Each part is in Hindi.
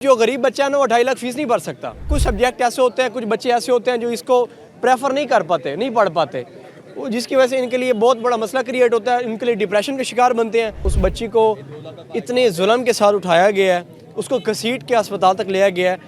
जो गरीब बच्चा है ना वो 2.5 लाख फीस नहीं भर सकता। कुछ सब्जेक्ट ऐसे होते हैं, कुछ बच्चे ऐसे होते हैं जो इसको प्रेफर नहीं कर पाते, नहीं पढ़ पाते, जिसकी वजह से इनके लिए बहुत बड़ा मसला क्रिएट होता है, इनके लिए डिप्रेशन के शिकार बनते हैं। उस बच्ची को इतने जुल्म के साथ उठाया गया है, उसको घसीट के अस्पताल तक लिया गया है,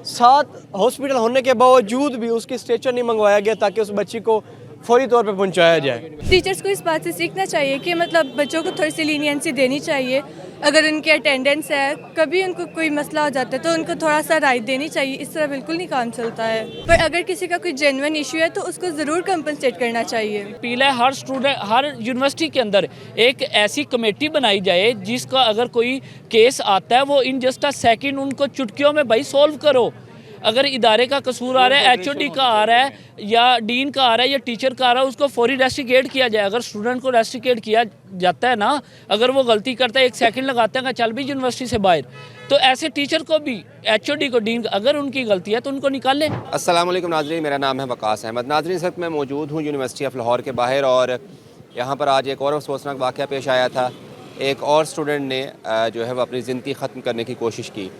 7 हॉस्पिटल होने के बावजूद भी उसकी स्ट्रेचर नहीं मंगवाया गया ताकि उस बच्ची को फौरी तौर पे पहुंचाया जाए। टीचर्स को इस बात से सीखना चाहिए कि मतलब बच्चों को थोड़ी सी लीनियंसी देनी चाहिए। अगर उनकी अटेंडेंस है, कभी उनको कोई मसला हो जाता है तो उनको थोड़ा सा राइट देनी चाहिए। इस तरह बिल्कुल नहीं काम चलता है। पर अगर किसी का कोई जेन्युइन इशू है तो उसको ज़रूर कंपनसेट करना चाहिए। अपील है हर स्टूडेंट, हर यूनिवर्सिटी के अंदर एक ऐसी कमेटी बनाई जाए जिसका अगर कोई केस आता है वो इन जस्ट अ सेकंड उनको चुटकियों में भाई सॉल्व करो। अगर इदारे का कसूर आ रहा है, एचओडी का आ रहा है या डीन का आ रहा है या टीचर का आ रहा है, उसको फौरी रेस्टिकेट किया जाए। अगर स्टूडेंट को रेस्टिकेट किया जाता है ना, अगर वो गलती करता है 1 सेकंड लगाते हैं चल भी यूनिवर्सिटी से बाहर, तो ऐसे टीचर को भी, एचओडी को, डीन, अगर उनकी गलती है तो उनको निकाल लें। अस्सलाम वालेकुम नाज़रीन, मेरा नाम है वकास अहमद। नाज़रीन, इस वक्त मैं मौजूद हूँ यूनिवर्सिटी ऑफ लाहौर के बाहर और यहाँ पर आज एक और अफसोसनाक वाक़या पेश आया था। एक और स्टूडेंट ने जो है वो अपनी ज़िंदगी ख़त्म करने की कोशिश की।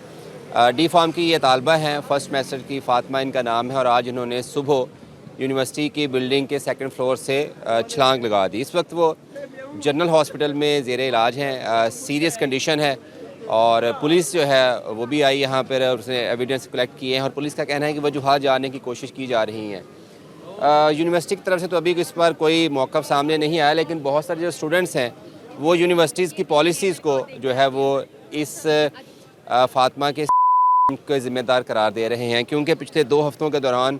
डी फार्म की ये तालबा हैं, फर्स्ट सेमेस्टर की, फ़ातिमा इनका नाम है, और आज इन्होंने सुबह यूनिवर्सिटी की बिल्डिंग के 2nd फ्लोर से छलांग लगा दी। इस वक्त वो जनरल हॉस्पिटल में ज़ेर इलाज हैं, सीरियस कंडीशन है, और पुलिस जो है वो भी आई यहाँ पर, उसने एविडेंस कलेक्ट किए हैं और पुलिस का कहना है कि वजूहात जानने की कोशिश की जा रही हैं। यूनिवर्सिटी की तरफ से तो अभी इस पर कोई मौक़िफ़ सामने नहीं आया, लेकिन बहुत सारे जो स्टूडेंट्स हैं वो यूनिवर्सिटीज़ की पॉलिसीज़ को जो है वो इस फ़ातिमा के ज़िम्मेदार करार दे रहे हैं, क्योंकि पिछले 2 हफ़्तों के दौरान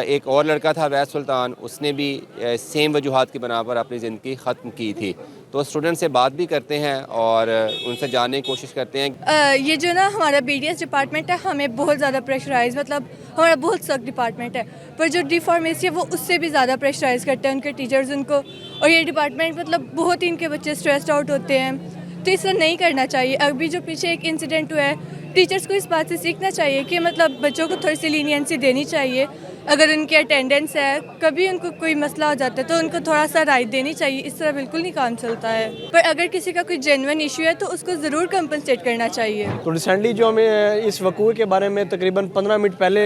एक और लड़का था अवैध सुल्तान, उसने भी सेम वजूहात की बना पर अपनी ज़िंदगी ख़त्म की थी। तो स्टूडेंट से बात भी करते हैं और उनसे जानने की कोशिश करते हैं। ये जो ना हमारा BDS डिपार्टमेंट है, हमें बहुत ज़्यादा प्रेशराइज, मतलब हमारा बहुत सख्त डिपार्टमेंट है, पर जो डी फार्मेसी है वो उससे भी ज़्यादा प्रेशराइज करते हैं उनके टीचर्स उनको, और ये डिपार्टमेंट मतलब बहुत ही इनके बच्चे स्ट्रेस्ड आउट होते हैं, तो इस तरह नहीं करना चाहिए। अभी जो पीछे एक इंसिडेंट हुआ है, टीचर्स को इस बात से सीखना चाहिए कि मतलब बच्चों को थोड़ी सी लीनियंसी देनी चाहिए। अगर उनकी अटेंडेंस है, कभी उनको कोई मसला हो जाता है तो उनको थोड़ा सा राइट देनी चाहिए। इस तरह बिल्कुल नहीं काम चलता है। पर अगर किसी का कोई जेन्युइन इशू है तो उसको ज़रूर कंपनसेट करना चाहिए। तो रिसेंटली जो हमें इस वकूए के बारे में तकरीबन 15 मिनट पहले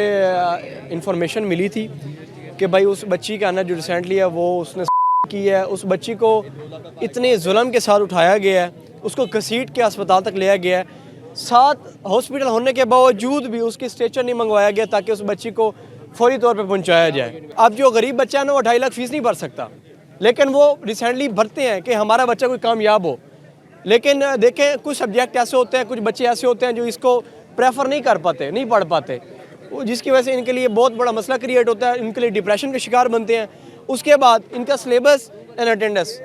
इंफॉर्मेशन मिली थी कि भाई उस बच्ची का ना जो रिसेंटली है वो उसने की है, उस बच्ची को इतने जुल्म के साथ उठाया गया है, उसको घसीट के अस्पताल तक लिया गया है, 7 हॉस्पिटल होने के बावजूद भी उसकी स्ट्रेचर नहीं मंगवाया गया ताकि उस बच्ची को फौरी तौर पे पहुंचाया जाए। अब जो गरीब बच्चा है ना वो 2.5 लाख फीस नहीं भर सकता, लेकिन वो रिसेंटली भरते हैं कि हमारा बच्चा कोई कामयाब हो। लेकिन देखें, कुछ सब्जेक्ट ऐसे होते हैं, कुछ बच्चे ऐसे होते हैं जो इसको प्रेफर नहीं कर पाते, नहीं पढ़ पाते, जिसकी वजह से इनके लिए बहुत बड़ा मसला क्रिएट होता है, इनके लिए डिप्रेशन के शिकार बनते हैं। उसके बाद इनका सिलेबस एंड अटेंडेंस,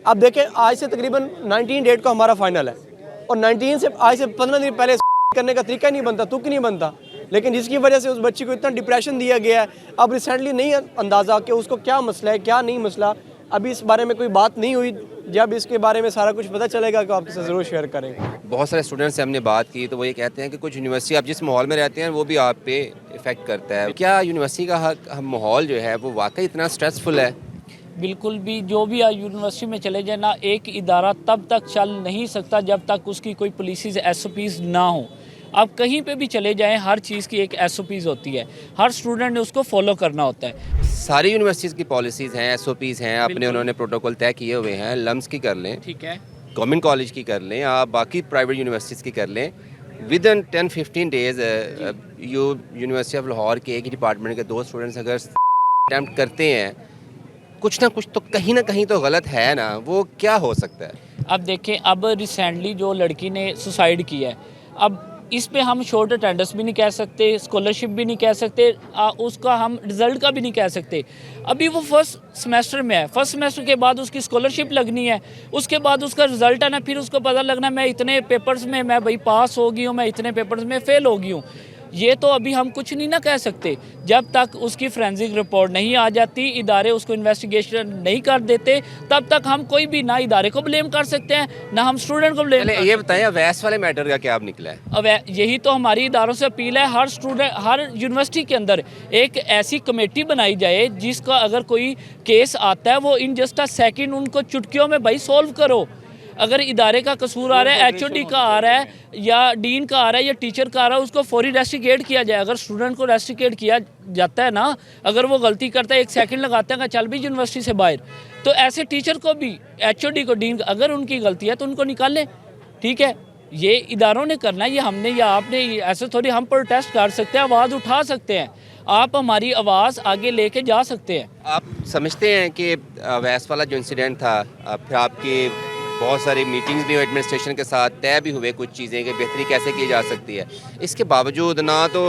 अब देखें आज से तकरीबन 19 डेट को हमारा फाइनल है, और 19 से आज से 15 दिन पहले करने का तरीका नहीं बनता, तुक नहीं बनता, लेकिन जिसकी वजह से उस बच्ची को इतना डिप्रेशन दिया गया है। अब रिसेंटली नहीं अंदाज़ा कि उसको क्या मसला है, क्या नहीं मसला, अभी इस बारे में कोई बात नहीं हुई। जब इसके बारे में सारा कुछ पता चलेगा तो आपके साथ ज़रूर शेयर करेंगे। बहुत सारे स्टूडेंट्स से हमने बात की तो वो ये कहते हैं कि कुछ यूनिवर्सिटी आप जिस माहौल में रहते हैं वो भी आप पे इफ़ेक्ट करता है। क्या यूनिवर्सिटी का माहौल जो है वो वाकई इतना स्ट्रेसफुल है? बिल्कुल भी। जो भी यूनिवर्सिटी में चले जाए ना, एक इदारा तब तक चल नहीं सकता जब तक उसकी कोई पॉलिसीज़ SOPs ना हो। आप कहीं पे भी चले जाएं, हर चीज़ की एक SOPs होती है, हर स्टूडेंट ने उसको फॉलो करना होता है। सारी यूनिवर्सिटीज़ की पॉलिसीज़ हैं, SOPs हैं, अपने उन्होंने प्रोटोकॉल तय किए हुए हैं। लम्स की कर लें, ठीक है, गवर्नमेंट कॉलेज की कर लें, आप बाकी प्राइवेट यूनिवर्सिटीज़ की कर लें, with in 10-15 days university of Lahore के एक ही डिपार्टमेंट के 2 स्टूडेंट्स अगर अटैम्प्ट करते हैं, कुछ ना कुछ तो कहीं ना कहीं तो गलत है ना, वो क्या हो सकता है? अब देखें, अब रिसेंटली जो लड़की ने सुसाइड किया है, अब इस पे हम शॉर्ट अटेंडेंस भी नहीं कह सकते, स्कॉलरशिप भी नहीं कह सकते, उसका हम रिज़ल्ट का भी नहीं कह सकते। अभी वो फर्स्ट सेमेस्टर में है, फर्स्ट सेमेस्टर के बाद उसकी स्कॉलरशिप लगनी है, उसके बाद उसका रिज़ल्ट आना, फिर उसको पता लगना मैं इतने पेपर्स में मैं भाई पास हो गई हूँ, मैं इतने पेपर्स में फ़ेल हो गई हूँ। ये तो अभी हम कुछ नहीं ना कह सकते जब तक उसकी फोरेंसिक रिपोर्ट नहीं आ जाती, इदारे उसको इन्वेस्टिगेशन नहीं कर देते, तब तक हम कोई भी ना इदारे को ब्लेम कर सकते हैं ना हम स्टूडेंट को ब्लेम। ये बताएं वैस वाले मैटर का क्या अब निकला है? अब यही तो हमारी इदारों से अपील है, हर स्टूडेंट, हर यूनिवर्सिटी के अंदर एक ऐसी कमेटी बनाई जाए जिसका अगर कोई केस आता है वो इन जस्ट अ सेकंड उनको चुटकियों में भाई सॉल्व करो। अगर इदारे का कसूर आ रहा है, एचओडी का आ रहा है या डीन का आ रहा है या टीचर का आ रहा है, उसको फौरी रेस्टिकेट किया जाए। अगर स्टूडेंट को रेस्टिकेट किया जाता है ना, अगर वो गलती करता है, 1 सेकंड लगाता है चल भी यूनिवर्सिटी से बाहर, तो ऐसे टीचर को भी, एचओडी को, डीन, अगर उनकी गलती है तो उनको निकाल लें। ठीक है, ये इदारों ने करना है, ये हमने या आपने, ऐसे थोड़ी हम प्रोटेस्ट कर सकते हैं, आवाज़ उठा सकते हैं, आप हमारी आवाज़ आगे लेके जा सकते हैं। आप समझते हैं कि वैस वाला जो इंसिडेंट था, फिर आपकी बहुत सारी मीटिंग्स भी हुई एडमिनिस्ट्रेशन के साथ, तय भी हुए कुछ चीज़ें कि बेहतरी कैसे की जा सकती है, इसके बावजूद ना तो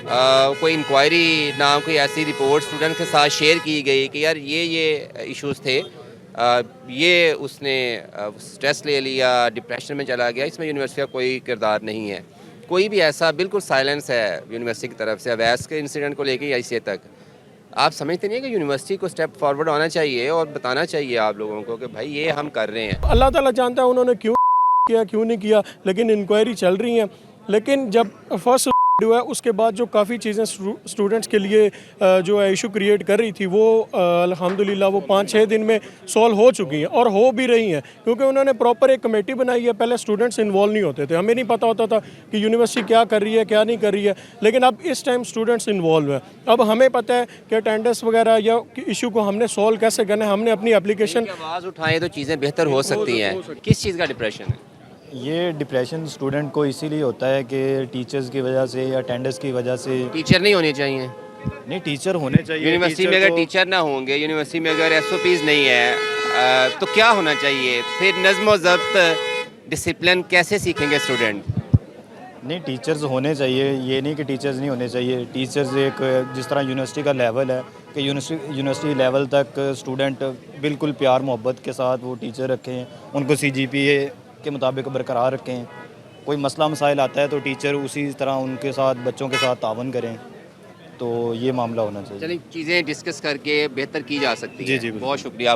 कोई इंक्वायरी, ना कोई ऐसी रिपोर्ट स्टूडेंट के साथ शेयर की गई कि यार ये इश्यूज़ थे, ये उसने स्ट्रेस ले लिया, डिप्रेशन में चला गया, इसमें यूनिवर्सिटी का कोई किरदार नहीं है। कोई भी ऐसा, बिल्कुल साइलेंस है यूनिवर्सिटी की तरफ से अवैस के इंसिडेंट को लेके ICA तक। आप समझते नहीं है कि यूनिवर्सिटी को स्टेप फॉरवर्ड आना चाहिए और बताना चाहिए आप लोगों को कि भाई ये हम कर रहे हैं। अल्लाह ताला जानता है उन्होंने क्यों किया, क्यों नहीं किया, लेकिन इंक्वायरी चल रही है। लेकिन जब फर्स्ट हुआ है उसके बाद जो काफ़ी चीज़ें स्टूडेंट्स के लिए जो है इशू क्रिएट कर रही थी, वो अल्हम्दुलिल्लाह वो 5-6 दिन में सॉल्व हो चुकी हैं और हो भी रही हैं, क्योंकि उन्होंने प्रॉपर एक कमेटी बनाई है। पहले स्टूडेंट्स इन्वॉल्व नहीं होते थे, हमें नहीं पता होता था कि यूनिवर्सिटी क्या कर रही है, क्या नहीं कर रही है, लेकिन अब इस टाइम स्टूडेंट्स इन्वॉल्व हैं। अब हमें पता है कि अटेंडेंस वगैरह या इशू को हमने सॉल्व कैसे करना है। हमने अपनी एप्लीकेशन आवाज़ उठाएं तो चीज़ें बेहतर हो सकती हैं। किस चीज़ का डिप्रेशन है? ये डिप्रेशन स्टूडेंट को इसीलिए होता है कि टीचर्स की वजह से या अटेंडेंस की वजह से। टीचर नहीं होने चाहिए नहीं, टीचर होने चाहिए। यूनिवर्सिटी में। अगर टीचर ना होंगे, यूनिवर्सिटी में अगर SOPs नहीं है, तो क्या होना चाहिए फिर? नज़्म व ज़ब्त, डिसिप्लिन कैसे सीखेंगे स्टूडेंट? नहीं, टीचर्स होने चाहिए, ये नहीं कि टीचर्स नहीं होने चाहिए। टीचर्स एक, जिस तरह यूनिवर्सिटी का लेवल है कि यूनिवर्सिटी लेवल तक स्टूडेंट बिल्कुल प्यार मोहब्बत के साथ वो टीचर रखें, उनको CGPA के मुताबिक बरकरार रखें। कोई मसला मसाइल आता है तो टीचर उसी तरह उनके साथ, बच्चों के साथ तावन करें, तो ये मामला होना चाहिए। चलिए, चीज़ें डिस्कस करके बेहतर की जा सकती है। जी, बहुत शुक्रिया।